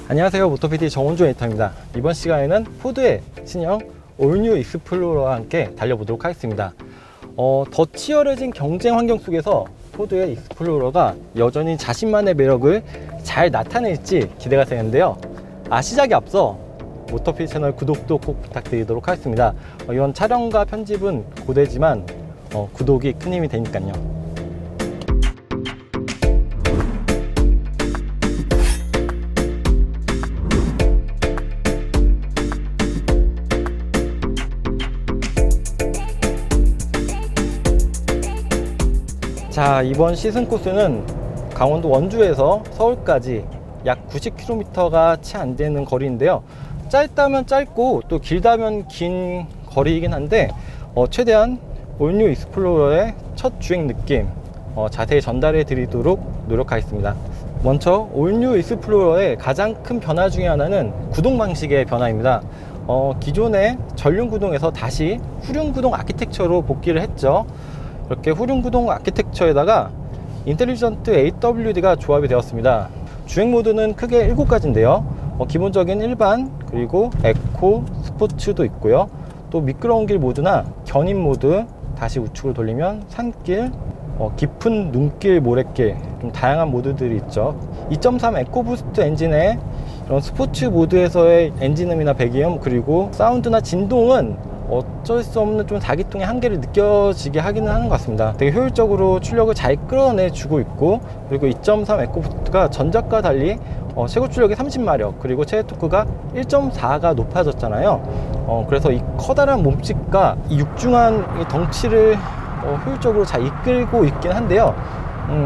안녕하세요, 모토PD 정원주 에디터입니다. 이번 시간에는 포드의 신형 올뉴 익스플로러와 함께 달려보도록 하겠습니다. 더 치열해진 경쟁 환경 속에서 포드의 익스플로러가 여전히 자신만의 매력을 잘 나타낼지 기대가 되는데요. 시작에 앞서 모토PD 채널 구독도 꼭 부탁드리도록 하겠습니다. 이번 촬영과 편집은 고되지만 구독이 큰 힘이 되니까요. 자, 이번 시승 코스는 강원도 원주에서 서울까지 약 90km가 채 안 되는 거리인데요. 짧다면 짧고 또 길다면 긴 거리이긴 한데 최대한 올뉴 익스플로러의 첫 주행 느낌 자세히 전달해 드리도록 노력하겠습니다. 먼저 올뉴 익스플로러의 가장 큰 변화 중에 하나는 구동 방식의 변화입니다. 기존의 전륜 구동에서 다시 후륜 구동 아키텍처로 복귀를 했죠. 이렇게 후륜 구동 아키텍처에다가 인텔리전트 AWD가 조합이 되었습니다. 주행 모드는 크게 7가지인데요. 기본적인 일반, 그리고 에코, 스포츠도 있고요. 또 미끄러운 길 모드나 견인 모드, 다시 우측을 돌리면 산길, 깊은 눈길, 모래길, 좀 다양한 모드들이 있죠. 2.3 에코부스트 엔진의 이런 스포츠 모드에서의 엔진음이나 배기음, 그리고 사운드나 진동은 어쩔 수 없는 좀 4기통의 한계를 느껴지게 하기는 하는 것 같습니다. 되게 효율적으로 출력을 잘 끌어내주고 있고, 그리고 2.3 에코부스트가 전작과 달리 최고 출력이 30마력, 그리고 최대 토크가 1.4가 높아졌잖아요. 그래서 이 커다란 몸집과 이 육중한 이 덩치를 효율적으로 잘 이끌고 있긴 한데요.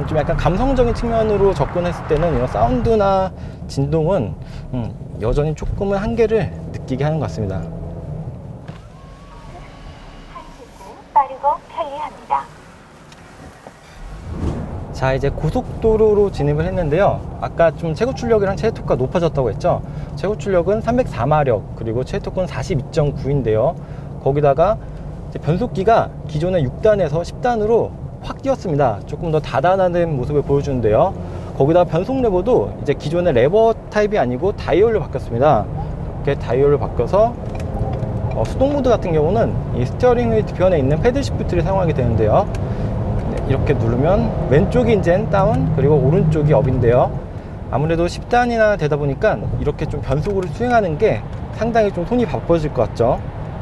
좀 약간 감성적인 측면으로 접근했을 때는 이런 사운드나 진동은 여전히 조금은 한계를 느끼게 하는 것 같습니다. 빠르고 편리합니다. 자, 이제 고속도로로 진입을 했는데요. 아까 좀 최고 출력이랑 최대 토크가 높아졌다고 했죠. 최고 출력은 304마력, 그리고 최대 토크는 42.9인데요. 거기다가 이제 변속기가 기존의 6단에서 10단으로 확 뛰었습니다. 조금 더 다단한 모습을 보여주는데요. 거기다가 변속 레버도 이제 기존의 레버 타입이 아니고 다이얼로 바뀌었습니다. 이렇게 다이얼로 바뀌어서 수동 모드 같은 경우는 이 스티어링 휠 뒤편에 있는 패들 시프트를 사용하게 되는데요. 이렇게 누르면 왼쪽이 이제 다운, 그리고 오른쪽이 업인데요. 아무래도 10단이나 되다 보니까 이렇게 좀 변속으로 수행하는 게 상당히 좀 손이 바빠질 것 같죠.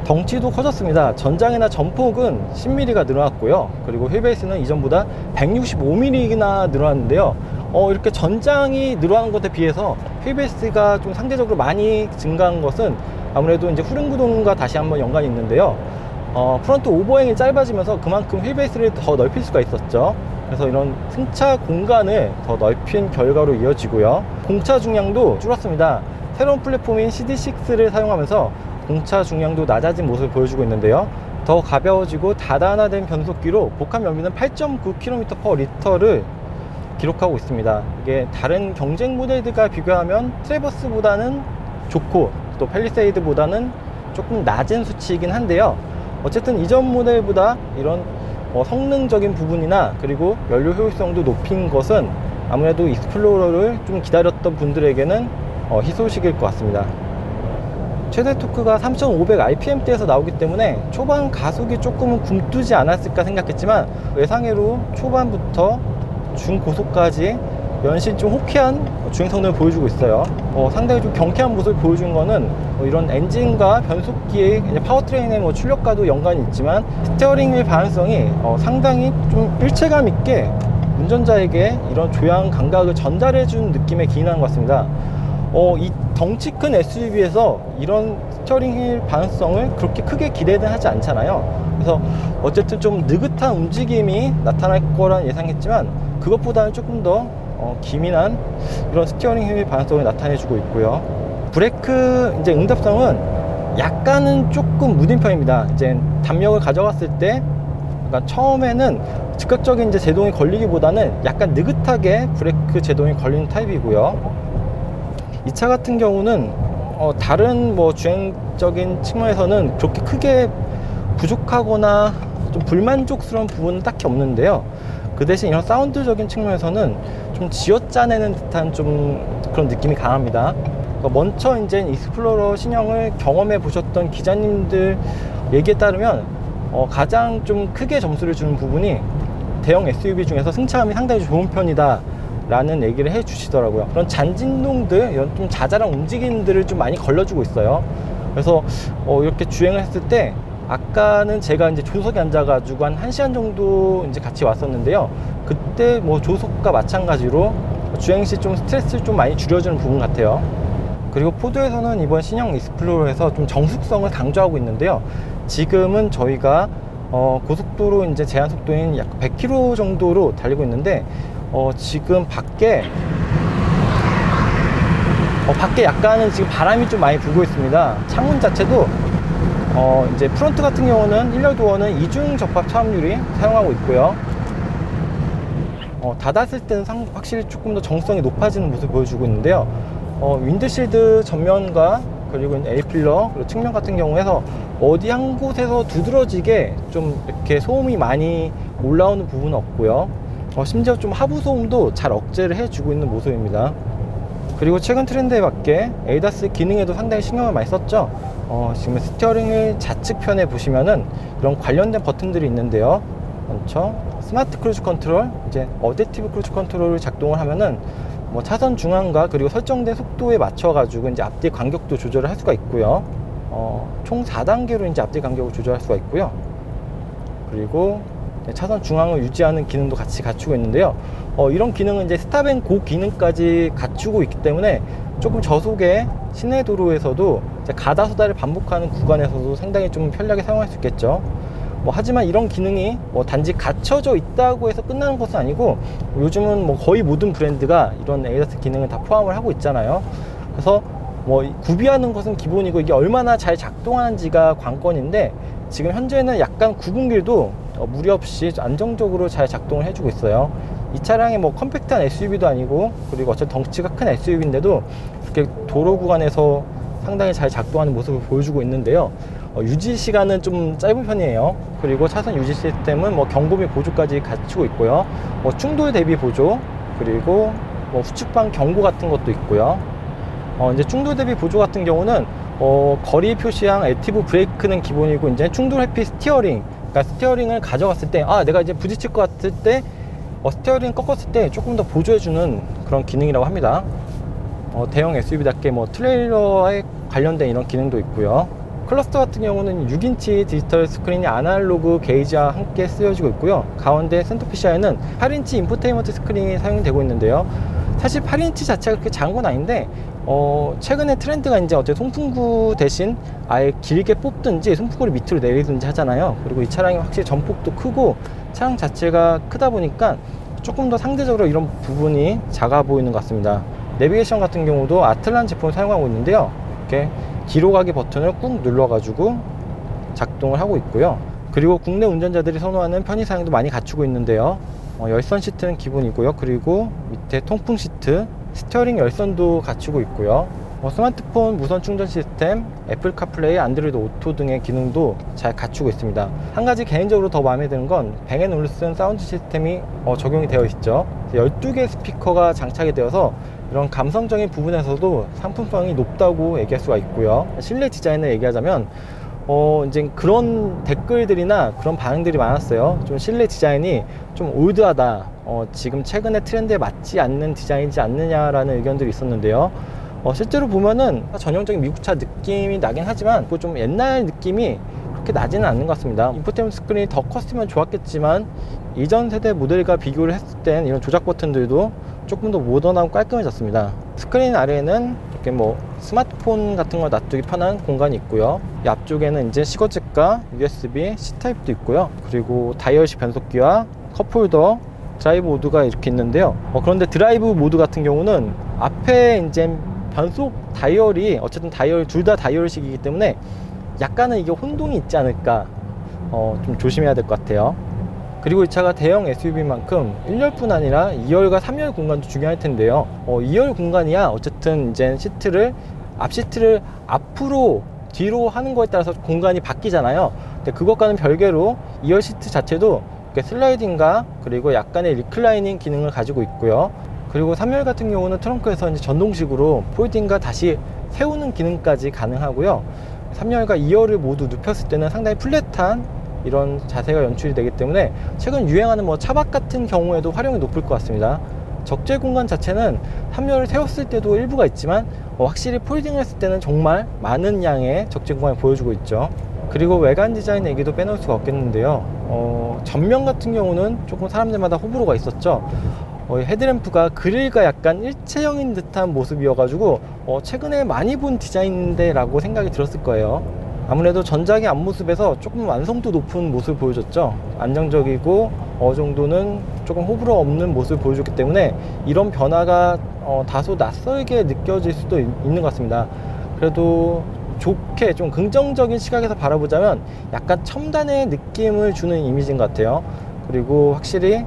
덩치도 커졌습니다. 전장이나 전폭은 10mm가 늘어났고요. 그리고 휠베이스는 이전보다 165mm나 늘어났는데요. 이렇게 전장이 늘어난 것에 비해서 휠베이스가 좀 상대적으로 많이 증가한 것은 아무래도 이제 후륜 구동과 다시 한번 연관이 있는데요. 프론트 오버행이 짧아지면서 그만큼 휠베이스를 더 넓힐 수가 있었죠. 그래서 이런 승차 공간을 더 넓힌 결과로 이어지고요. 공차 중량도 줄었습니다. 새로운 플랫폼인 CD6를 사용하면서 공차 중량도 낮아진 모습을 보여주고 있는데요. 더 가벼워지고 다단화된 변속기로 복합 연비는 8.9km/L를 기록하고 있습니다. 이게 다른 경쟁 모델들과 비교하면 트래버스보다는 좋고, 또 팰리세이드보다는 조금 낮은 수치이긴 한데요. 어쨌든 이전 모델보다 이런 성능적인 부분이나 그리고 연료 효율성도 높인 것은 아무래도 익스플로러를 좀 기다렸던 분들에게는 희소식일 것 같습니다. 최대 토크가 3500rpm대에서 나오기 때문에 초반 가속이 조금은 굼뜨지 않았을까 생각했지만 예상외로 초반부터 중고속까지 연신 좀 호쾌한 주행 성능을 보여주고 있어요. 상당히 좀 경쾌한 모습을 보여준 거는 이런 엔진과 변속기의 파워트레인의 출력과도 연관이 있지만 스티어링 휠 방향성이 상당히 좀 일체감 있게 운전자에게 이런 조향 감각을 전달해준 느낌에 기인한 것 같습니다. 이 덩치 큰 SUV에서 이런 스티어링 휠 방향성을 그렇게 크게 기대는 하지 않잖아요. 그래서 어쨌든 좀 느긋한 움직임이 나타날 거란 예상했지만 그것보다는 조금 더 기민한 이런 스티어링 휠 방향성을 나타내주고 있고요. 브레이크 이제 응답성은 약간은 조금 무딘 편입니다. 이제 담력을 가져갔을 때, 그러니까 처음에는 즉각적인 이제 제동이 걸리기보다는 약간 느긋하게 브레이크 제동이 걸리는 타입이고요. 이 차 같은 경우는 다른 주행적인 측면에서는 그렇게 크게 부족하거나 좀 불만족스러운 부분은 딱히 없는데요. 그 대신 이런 사운드적인 측면에서는 좀 쥐어짜내는 듯한 좀 그런 느낌이 강합니다. 먼저 이제 익스플로러 신형을 경험해 보셨던 기자님들 얘기에 따르면 가장 좀 크게 점수를 주는 부분이 대형 SUV 중에서 승차감이 상당히 좋은 편이다 라는 얘기를 해 주시더라고요. 그런 잔진동들, 이런 좀 자잘한 움직임들을 좀 많이 걸러주고 있어요. 그래서 이렇게 주행을 했을 때, 아까는 제가 이제 조석에 앉아가지고 한 1시간 정도 이제 같이 왔었는데요. 그때 뭐 조석과 마찬가지로 주행 시 좀 스트레스를 좀 많이 줄여주는 부분 같아요. 그리고 포드에서는 이번 신형 익스플로러에서 좀 정숙성을 강조하고 있는데요. 지금은 저희가 고속도로 이제 제한 속도인 약 100km 정도로 달리고 있는데, 지금 밖에 약간은 지금 바람이 좀 많이 불고 있습니다. 창문 자체도 이제 프론트 같은 경우는 1열 도어는 이중 접합 차음유리 사용하고 있고요. 닫았을 때는 확실히 조금 더 정성이 높아지는 모습을 보여주고 있는데요. 윈드실드 전면과 그리고 A필러 그리고 측면 같은 경우에서 어디 한 곳에서 두드러지게 좀 이렇게 소음이 많이 올라오는 부분은 없고요. 심지어 좀 하부 소음도 잘 억제를 해주고 있는 모습입니다. 그리고 최근 트렌드에 맞게 ADAS 기능에도 상당히 신경을 많이 썼죠. 지금 스티어링을 좌측편에 보시면은 그런 관련된 버튼들이 있는데요. 먼저 스마트 크루즈 컨트롤, 이제 어댑티브 크루즈 컨트롤을 작동을 하면은 뭐 차선 중앙과 그리고 설정된 속도에 맞춰 가지고 이제 앞뒤 간격도 조절을 할 수가 있고요. 총 4단계로 이제 앞뒤 간격을 조절할 수가 있고요. 그리고 차선 중앙을 유지하는 기능도 같이 갖추고 있는데요. 이런 기능은 이제 스탑앤고 기능까지 갖추고 있기 때문에 조금 저속의 시내 도로에서도 이제 가다서다를 반복하는 구간에서도 상당히 좀 편리하게 사용할 수 있겠죠. 하지만 이런 기능이 단지 갖춰져 있다고 해서 끝나는 것은 아니고, 요즘은 거의 모든 브랜드가 이런 ADAS 기능을 다 포함을 하고 있잖아요. 그래서 구비하는 것은 기본이고, 이게 얼마나 잘 작동하는지가 관건인데, 지금 현재는 약간 구분길도 무리 없이 안정적으로 잘 작동을 해주고 있어요. 이 차량이 컴팩트한 SUV도 아니고, 그리고 어쨌든 덩치가 큰 SUV인데도 이렇게 도로 구간에서 상당히 잘 작동하는 모습을 보여주고 있는데요. 유지 시간은 좀 짧은 편이에요. 그리고 차선 유지 시스템은 경고 및 보조까지 갖추고 있고요. 충돌 대비 보조, 그리고 후측방 경고 같은 것도 있고요. 이제 충돌 대비 보조 같은 경우는 거리 표시랑 액티브 브레이크는 기본이고, 이제 충돌 회피 스티어링, 그러니까 스티어링을 가져갔을 때, 내가 이제 부딪힐 것 같을 때 스티어링 꺾었을 때 조금 더 보조해주는 그런 기능이라고 합니다. 대형 SUV답게 트레일러에 관련된 이런 기능도 있고요. 클러스터 같은 경우는 6인치 디지털 스크린이 아날로그 게이지와 함께 쓰여지고 있고요. 가운데 센터피시아에는 8인치 인포테인먼트 스크린이 사용되고 있는데요. 사실 8인치 자체가 그렇게 작은 건 아닌데, 최근에 트렌드가 이제 송풍구 대신 아예 길게 뽑든지 송풍구를 밑으로 내리든지 하잖아요. 그리고 이 차량이 확실히 전폭도 크고 차량 자체가 크다 보니까 조금 더 상대적으로 이런 부분이 작아 보이는 것 같습니다. 내비게이션 같은 경우도 아틀란 제품을 사용하고 있는데요. 이렇게 뒤로 가기 버튼을 꾹 눌러가지고 작동을 하고 있고요. 그리고 국내 운전자들이 선호하는 편의사양도 많이 갖추고 있는데요. 열선 시트는 기본이고요. 그리고 밑에 통풍 시트, 스티어링 열선도 갖추고 있고요. 스마트폰 무선 충전 시스템, 애플 카플레이, 안드로이드 오토 등의 기능도 잘 갖추고 있습니다. 한 가지 개인적으로 더 마음에 드는 건 뱅앤올루슨 사운드 시스템이 적용이 되어 있죠. 12개의 스피커가 장착이 되어서 이런 감성적인 부분에서도 상품성이 높다고 얘기할 수가 있고요. 실내 디자인을 얘기하자면 이제 그런 댓글들이나 그런 반응들이 많았어요. 좀 실내 디자인이 좀 올드하다, 지금 최근의 트렌드에 맞지 않는 디자인이지 않느냐라는 의견들이 있었는데요. 실제로 보면은 전형적인 미국차 느낌이 나긴 하지만 좀 옛날 느낌이 그렇게 나지는 않는 것 같습니다. 인포테인먼트 스크린이 더 컸으면 좋았겠지만, 이전 세대 모델과 비교를 했을 땐 이런 조작 버튼들도 조금 더 모던하고 깔끔해졌습니다. 스크린 아래에는 이렇게 스마트폰 같은 걸 놔두기 편한 공간이 있고요. 이 앞쪽에는 이제 시거잭과 USB, C타입도 있고요. 그리고 다이얼식 변속기와 컵홀더, 드라이브 모드가 이렇게 있는데요. 그런데 드라이브 모드 같은 경우는 앞에 이제 변속 다이얼이 어쨌든 둘 다 다이얼식이기 때문에 약간은 이게 혼동이 있지 않을까, 좀 조심해야 될 것 같아요. 그리고 이 차가 대형 SUV만큼 1열뿐 아니라 2열과 3열 공간도 중요할 텐데요. 2열 공간이야 어쨌든 이제 앞 시트를 앞으로 뒤로 하는 거에 따라서 공간이 바뀌잖아요. 근데 그것과는 별개로 2열 시트 자체도 이렇게 슬라이딩과 그리고 약간의 리클라이닝 기능을 가지고 있고요. 그리고 3열 같은 경우는 트렁크에서 이제 전동식으로 폴딩과 다시 세우는 기능까지 가능하고요. 3열과 2열을 모두 눕혔을 때는 상당히 플랫한 이런 자세가 연출이 되기 때문에 최근 유행하는 뭐 차박 같은 경우에도 활용이 높을 것 같습니다. 적재 공간 자체는 3열을 세웠을 때도 일부가 있지만 확실히 폴딩을 했을 때는 정말 많은 양의 적재 공간을 보여주고 있죠. 그리고 외관 디자인 얘기도 빼놓을 수가 없겠는데요. 전면 같은 경우는 조금 사람들마다 호불호가 있었죠. 헤드램프가 그릴과 약간 일체형인 듯한 모습이어가지고 최근에 많이 본 디자인인데 라고 생각이 들었을 거예요. 아무래도 전작의 앞모습에서 조금 완성도 높은 모습을 보여줬죠. 안정적이고 어느 정도는 조금 호불호 없는 모습을 보여줬기 때문에 이런 변화가 다소 낯설게 느껴질 수도 있는 것 같습니다. 그래도 좋게 좀 긍정적인 시각에서 바라보자면 약간 첨단의 느낌을 주는 이미지인 것 같아요. 그리고 확실히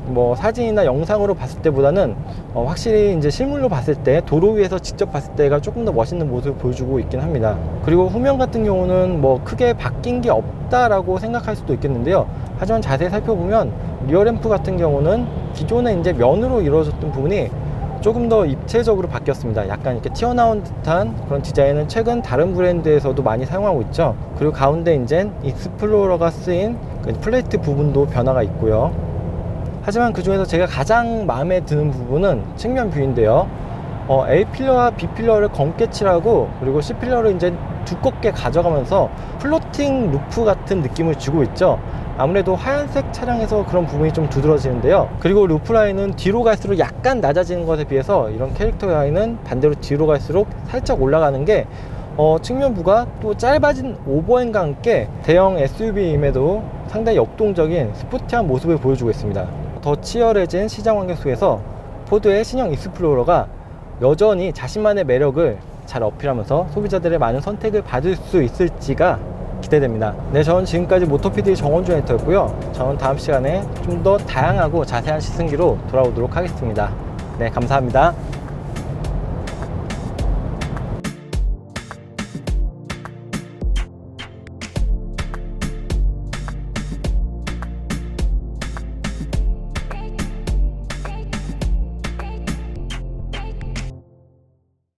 뭐 사진이나 영상으로 봤을 때보다는 확실히 이제 실물로 봤을 때, 도로 위에서 직접 봤을 때가 조금 더 멋있는 모습을 보여주고 있긴 합니다. 그리고 후면 같은 경우는 뭐 크게 바뀐 게 없다라고 생각할 수도 있겠는데요. 하지만 자세히 살펴보면 리어램프 같은 경우는 기존에 이제 면으로 이루어졌던 부분이 조금 더 입체적으로 바뀌었습니다. 약간 이렇게 튀어나온 듯한 그런 디자인은 최근 다른 브랜드에서도 많이 사용하고 있죠. 그리고 가운데 이제 익스플로러가 쓰인 그 플레이트 부분도 변화가 있고요. 하지만 그 중에서 제가 가장 마음에 드는 부분은 측면 뷰인데요. A필러와 B필러를 검게 칠하고 그리고 C필러를 이제 두껍게 가져가면서 플로팅 루프 같은 느낌을 주고 있죠. 아무래도 하얀색 차량에서 그런 부분이 좀 두드러지는데요. 그리고 루프 라인은 뒤로 갈수록 약간 낮아지는 것에 비해서 이런 캐릭터 라인은 반대로 뒤로 갈수록 살짝 올라가는 게 측면부가 또 짧아진 오버행과 함께 대형 SUV임에도 상당히 역동적인 스포티한 모습을 보여주고 있습니다. 더 치열해진 시장 환경 속에서 포드의 신형 익스플로러가 여전히 자신만의 매력을 잘 어필하면서 소비자들의 많은 선택을 받을 수 있을지가 기대됩니다. 네, 저는 지금까지 모터PD 정원주 에디터였고요. 저는 다음 시간에 좀 더 다양하고 자세한 시승기로 돌아오도록 하겠습니다. 네, 감사합니다.